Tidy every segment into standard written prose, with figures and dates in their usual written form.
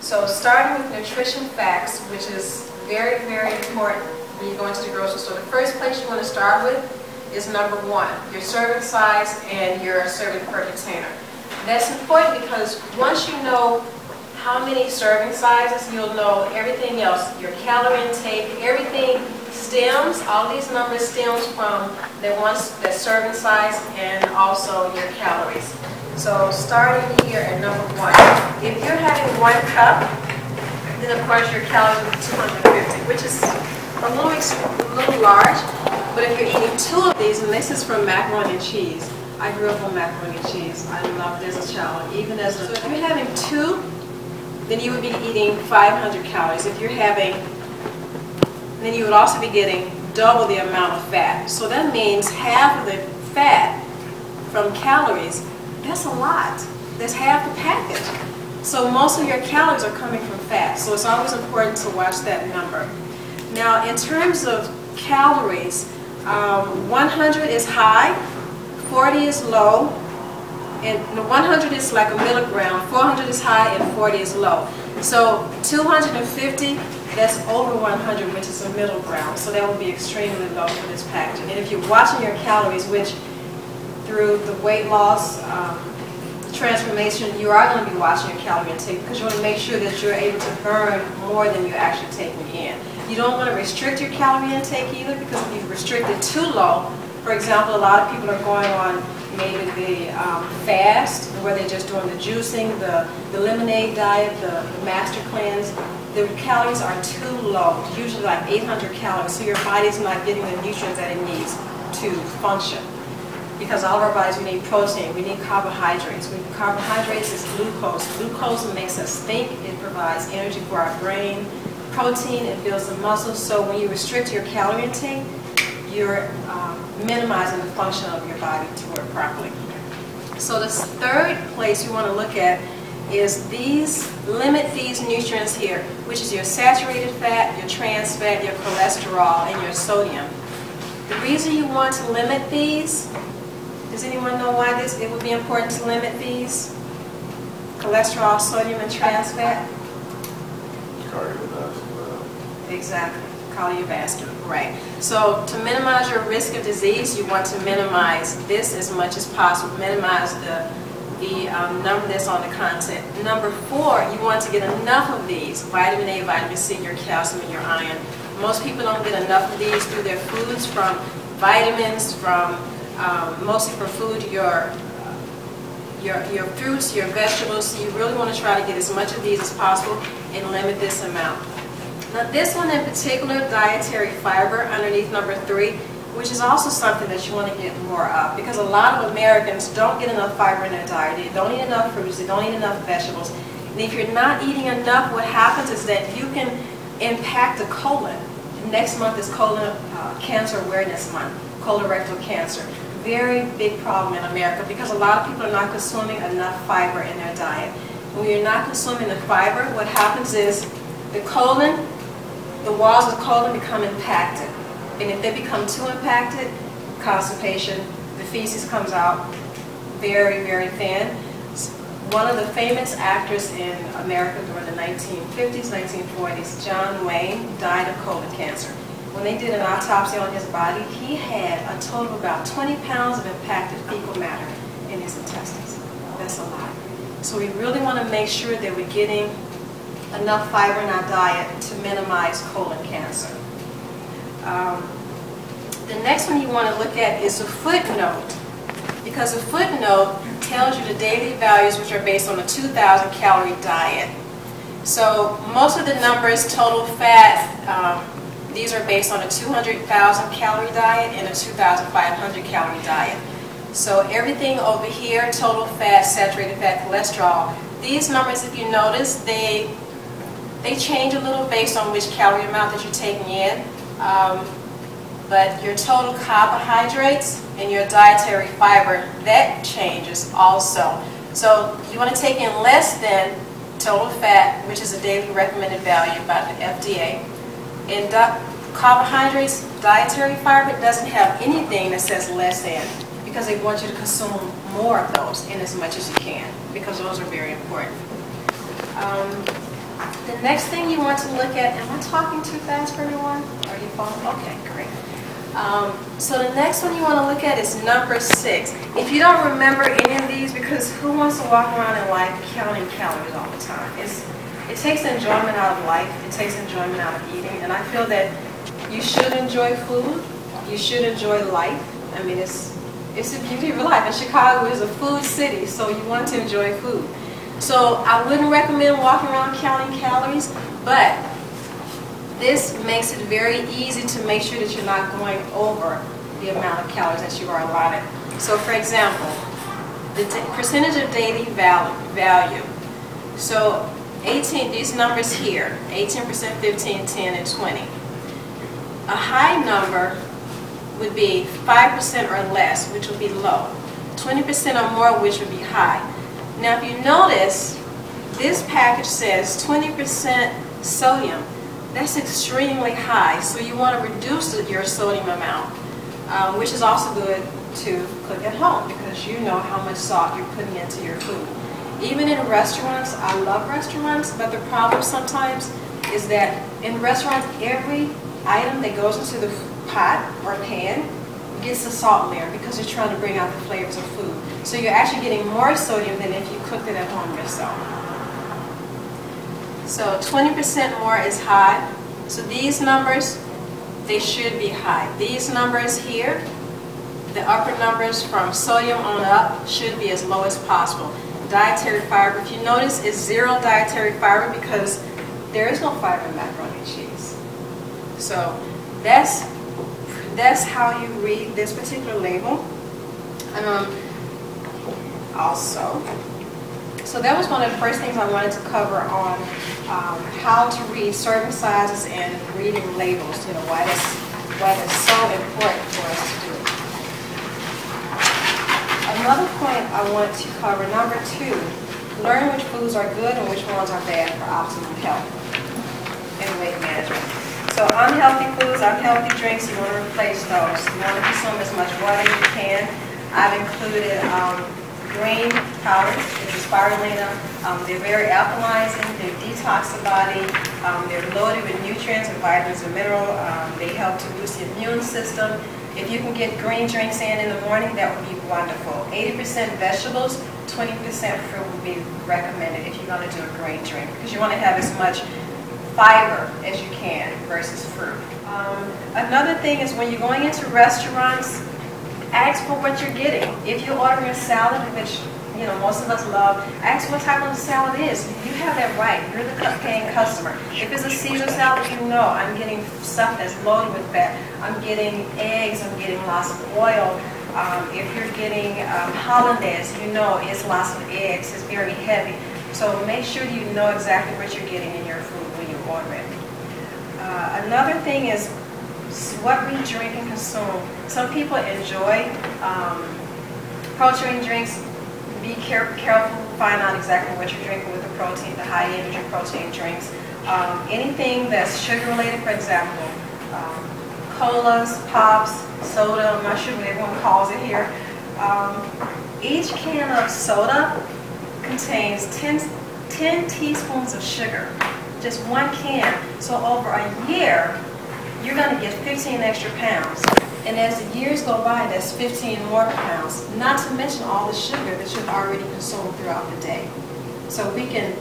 So starting with nutrition facts, which is very, very important when you go into the grocery store. The first place you want to start with is number 1, your serving size and your serving per container. That's important because once you know how many serving sizes, you'll know everything else. Your calorie intake, everything stems, all these numbers stems from that serving size and also your calories. So starting here at number 1, if you're having 1 cup, then of course your calories will be 250, which is a little large. But if you're eating 2 of these, and this is from macaroni and cheese. I grew up on macaroni and cheese. I loved it as a child, even as a... So if you're having 2, then you would be eating 500 calories. If you're having, then you would also be getting double the amount of fat. So that means half of the fat from calories. That's a lot. That's half the package. So most of your calories are coming from fat. So it's always important to watch that number. Now, in terms of calories, 100 is high, 40 is low, and 100 is like a milligram, 400 is high, and 40 is low. So 250, that's over 100, which is a middle ground. So that would be extremely low for this packaging. And if you're watching your calories, which through the weight loss transformation, you are going to be watching your calorie intake because you want to make sure that you're able to burn more than you're actually taking in. You don't want to restrict your calorie intake either, because if you've restricted too low, for example, a lot of people are going on maybe the fast, where they're just doing the juicing, the lemonade diet, the master cleanse. The calories are too low, usually like 800 calories, so your body's not getting the nutrients that it needs to function. Because all of our bodies, we need protein, we need carbohydrates. Carbohydrates is glucose. Glucose makes us think, it provides energy for our brain. Protein, it builds the muscles. So when you restrict your calorie intake, you're minimizing the function of your body to work properly. So the third place you want to look at is limit these nutrients here, which is your saturated fat, your trans fat, your cholesterol, and your sodium. The reason you want to limit these, does anyone know why it would be important to limit these? Cholesterol, sodium, and trans fat? Cardiovascular. Exactly, cardiovascular, right. So to minimize your risk of disease, you want to minimize this as much as possible. Minimize the number that's on the content. Number 4, you want to get enough of these, vitamin A, vitamin C, your calcium, and your iron. Most people don't get enough of these through their foods, from vitamins, from mostly from food, your fruits, your vegetables. So you really want to try to get as much of these as possible and limit this amount. Now this one in particular, dietary fiber, underneath number 3, which is also something that you want to get more of, because a lot of Americans don't get enough fiber in their diet. They don't eat enough fruits, they don't eat enough vegetables. And if you're not eating enough, what happens is that you can impact the colon. Next month is colon cancer awareness month, colorectal cancer. Very big problem in America because a lot of people are not consuming enough fiber in their diet. When you're not consuming the fiber, what happens is the colon, the walls of the colon become impacted. And if they become too impacted, constipation, the feces comes out very, very thin. One of the famous actors in America during the 1950s, 1940s, John Wayne, died of colon cancer. When they did an autopsy on his body, he had a total of about 20 pounds of impacted fecal matter in his intestines. That's a lot. So we really want to make sure that we're getting enough fiber in our diet to minimize colon cancer. The next one you want to look at is a footnote, because a footnote tells you the daily values, which are based on a 2,000 calorie diet. So most of the numbers, total fat, these are based on a 200,000 calorie diet and a 2,500 calorie diet. So everything over here, total fat, saturated fat, cholesterol, these numbers, if you notice, they change a little based on which calorie amount that you're taking in. But your total carbohydrates and your dietary fiber, that changes also. So you want to take in less than total fat, which is a daily recommended value by the FDA. And carbohydrates, dietary fiber, doesn't have anything that says less than, because they want you to consume more of those in as much as you can, because those are very important. The next thing you want to look at, am I talking too fast for everyone? Are you following? Okay, great. So the next one you want to look at is number 6. If you don't remember any of these, because who wants to walk around in life counting calories all the time? It takes enjoyment out of life. It takes enjoyment out of eating. And I feel that you should enjoy food. You should enjoy life. I mean, it's the beauty of life. And Chicago is a food city, so you want to enjoy food. So I wouldn't recommend walking around counting calories, but this makes it very easy to make sure that you're not going over the amount of calories that you are allotted. So for example, the percentage of daily value. So 18, these numbers here, 18%, 15, 10, and 20. A high number would be 5% or less, which would be low. 20% or more, which would be high. Now if you notice, this package says 20% sodium. That's extremely high, so you want to reduce your sodium amount, which is also good to cook at home because you know how much salt you're putting into your food. Even in restaurants, I love restaurants, but the problem sometimes is that in restaurants, every item that goes into the pot or pan gets the salt layer because you're trying to bring out the flavors of food. So you're actually getting more sodium than if you cooked it at home yourself. So 20% more is high. So these numbers, they should be high. These numbers here, the upper numbers from sodium on up, should be as low as possible. Dietary fiber, if you notice, is 0 dietary fiber because there is no fiber in macaroni and cheese. So that's how you read this particular label. So that was one of the first things I wanted to cover on how to read serving sizes and reading labels. You know, why that's so important for us to do. Another point I want to cover, number 2, learn which foods are good and which ones are bad for optimum health and weight management. So unhealthy foods, unhealthy drinks, you want to replace those. You want to consume as much water as you can. I've included green powders, which is spirulina. They're very alkalizing, they detox the body, they're loaded with nutrients and vitamins and minerals. They help to boost the immune system. If you can get green drinks in the morning, that would be wonderful. 80% vegetables, 20% fruit would be recommended if you're going to do a green drink, because you want to have as much fiber as you can versus fruit. Another thing is when you're going into restaurants, ask for what you're getting. If you're ordering a salad, which you know most of us love, ask what type of salad it is. You have that right. You're the paying customer. If it's a Caesar salad, you know I'm getting stuff that's loaded with fat. I'm getting eggs. I'm getting lots of oil. If you're getting hollandaise, you know it's lots of eggs. It's very heavy. So make sure you know exactly what you're getting in your food when you order it. Another thing is what we drink and consume. Some people enjoy protein drinks. Be careful, find out exactly what you're drinking with the protein, the high energy protein drinks. Anything that's sugar related, for example, colas, pops, soda, I'm not sure what everyone calls it here. Each can of soda contains 10 teaspoons of sugar, just one can. So over a year, you're going to get 15 extra pounds. And as the years go by, that's 15 more pounds, not to mention all the sugar that you've already consumed throughout the day. So we can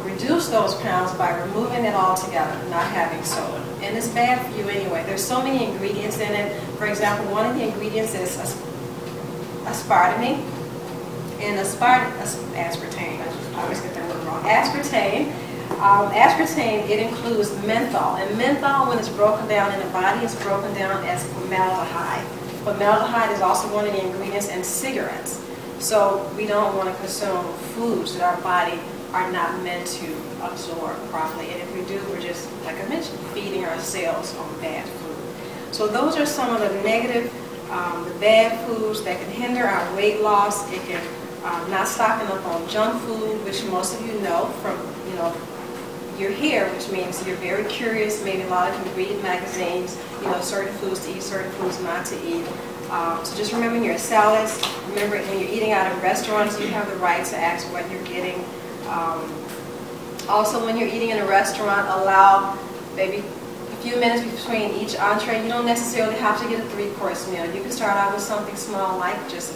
reduce those pounds by removing it altogether, not having soda. And it's bad for you anyway. There's so many ingredients in it. For example, one of the ingredients is aspartame. And aspartame, I always get that word wrong. Aspartame, it includes menthol. And menthol, when it's broken down in the body, is broken down as formaldehyde. Formaldehyde is also one of the ingredients in cigarettes. So we don't want to consume foods that our body are not meant to absorb properly. And if we do, we're just, like I mentioned, feeding ourselves on bad food. So those are some of the negative, the bad foods that can hinder our weight loss. It can not stocking up on junk food, which most of you know from, you're here, which means you're very curious, maybe a lot of you read magazines, certain foods to eat, certain foods not to eat. So just remember your salads. Remember when you're eating out in restaurants, you have the right to ask what you're getting. Also, when you're eating in a restaurant, allow maybe a few minutes between each entree. You don't necessarily have to get a 3-course meal. You can start out with something small like just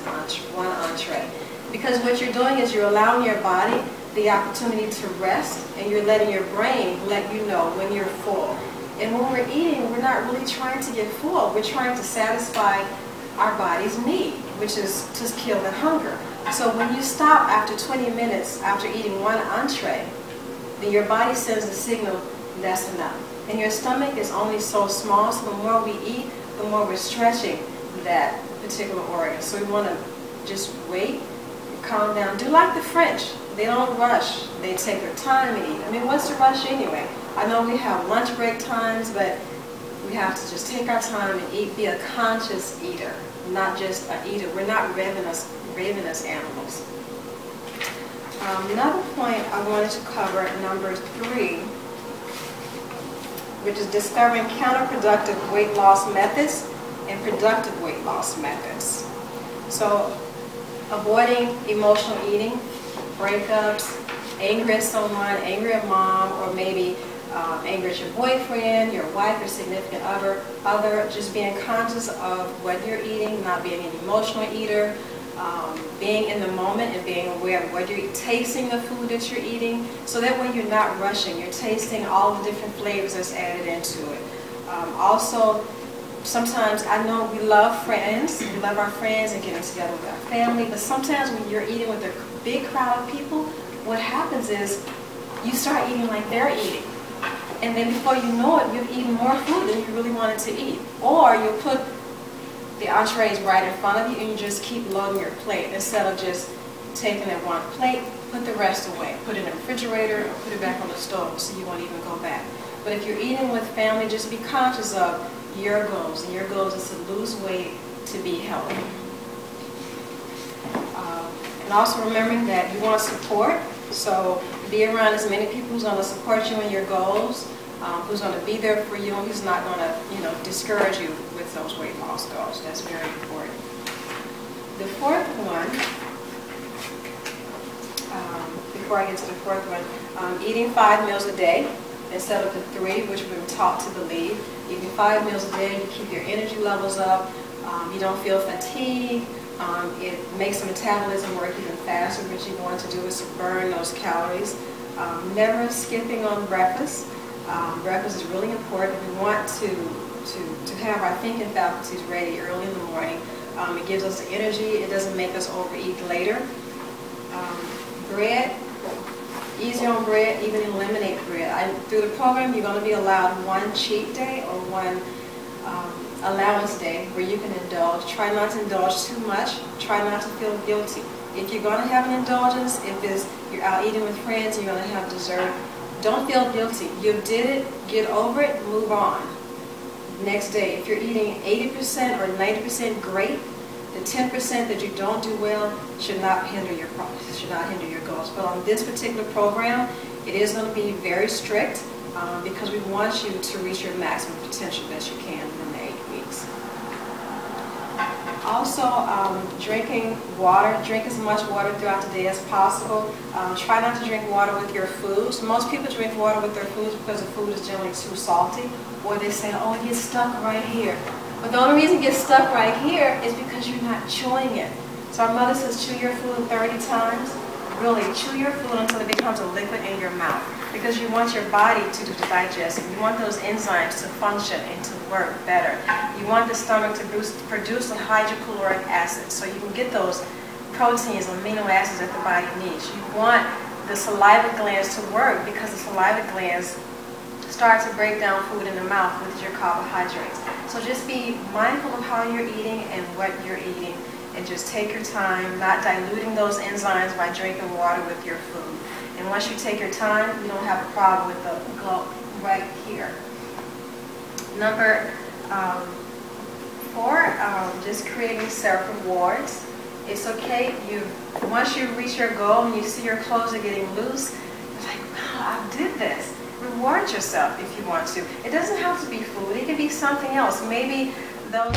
one entree. Because what you're doing is you're allowing your body the opportunity to rest, and you're letting your brain let you know when you're full. And when we're eating, we're not really trying to get full. We're trying to satisfy our body's need, which is to kill the hunger. So when you stop after 20 minutes after eating one entree, then your body sends the signal that's enough. And your stomach is only so small, so the more we eat, the more we're stretching that particular organ. So we want to just wait, calm down. Do like the French. They don't rush. They take their time and eat. I mean, what's the rush anyway? I know we have lunch break times, but we have to just take our time and eat, be a conscious eater, not just an eater. We're not ravenous animals. Another point I wanted to cover, number 3, which is discovering counterproductive weight loss methods and productive weight loss methods. So, avoiding emotional eating, breakups, angry at someone, angry at mom, or maybe angry at your boyfriend, your wife, your significant other, just being conscious of what you're eating, not being an emotional eater, being in the moment and being aware of what you're eating, tasting the food that you're eating, so that way you're not rushing, you're tasting all the different flavors that's added into it. Also, sometimes I know we love friends, we love our friends and getting together with our family, but sometimes when you're eating with a big crowd of people, what happens is you start eating like they're eating. And then before you know it, you've eaten more food than you really wanted to eat. Or you put the entrees right in front of you and you just keep loading your plate instead of just taking that one plate, put the rest away. Put it in the refrigerator or put it back on the stove so you won't even go back. But if you're eating with family, just be conscious of your goals. And your goals is to lose weight, to be healthy. And also remembering that you want support. So be around as many people who's going to support you in your goals, who's going to be there for you, and who's not going to, discourage you with those weight loss goals. That's very important. The fourth one, before I get to the fourth one, eating 5 meals a day instead of the 3, which we've been taught to believe. Eating 5 meals a day, you keep your energy levels up, you don't feel fatigue. It makes the metabolism work even faster. What you want to do is to burn those calories. Never skipping on breakfast. Breakfast is really important. We want to have our thinking faculties ready early in the morning. It gives us the energy. It doesn't make us overeat later. Bread, easy on bread, even eliminate bread. Through the program, you're going to be allowed one cheat day or one allowance day where you can indulge. Try not to indulge too much. Try not to feel guilty. If you're going to have an indulgence, you're out eating with friends, you're going to have dessert, don't feel guilty. You did it, get over it, move on. Next day, if you're eating 80% or 90%, great. The 10% that you don't do well should not hinder your progress, should not hinder your goals. But on this particular program, it is going to be very strict because we want you to reach your maximum potential that you can within the 8 weeks. Also, drinking water. Drink as much water throughout the day as possible. Try not to drink water with your foods. Most people drink water with their foods because the food is generally too salty, or they say, oh, it gets stuck right here. But the only reason it gets stuck right here is because you're not chewing it. So our mother says chew your food 30 times. Really, chew your food until it becomes a liquid in your mouth, because you want your body to do the digesting. You want those enzymes to function and to work better. You want the stomach to produce the hydrochloric acid so you can get those proteins, amino acids that the body needs. You want the saliva glands to work because the saliva glands start to break down food in the mouth with your carbohydrates. So just be mindful of how you're eating and what you're eating, and just take your time, not diluting those enzymes by drinking water with your food. And once you take your time, you don't have a problem with the gulp right here. Number 4, just creating self-rewards. It's okay, once you reach your goal and you see your clothes are getting loose, it's like, wow, I did this. Reward yourself if you want to. It doesn't have to be food, it can be something else. Maybe those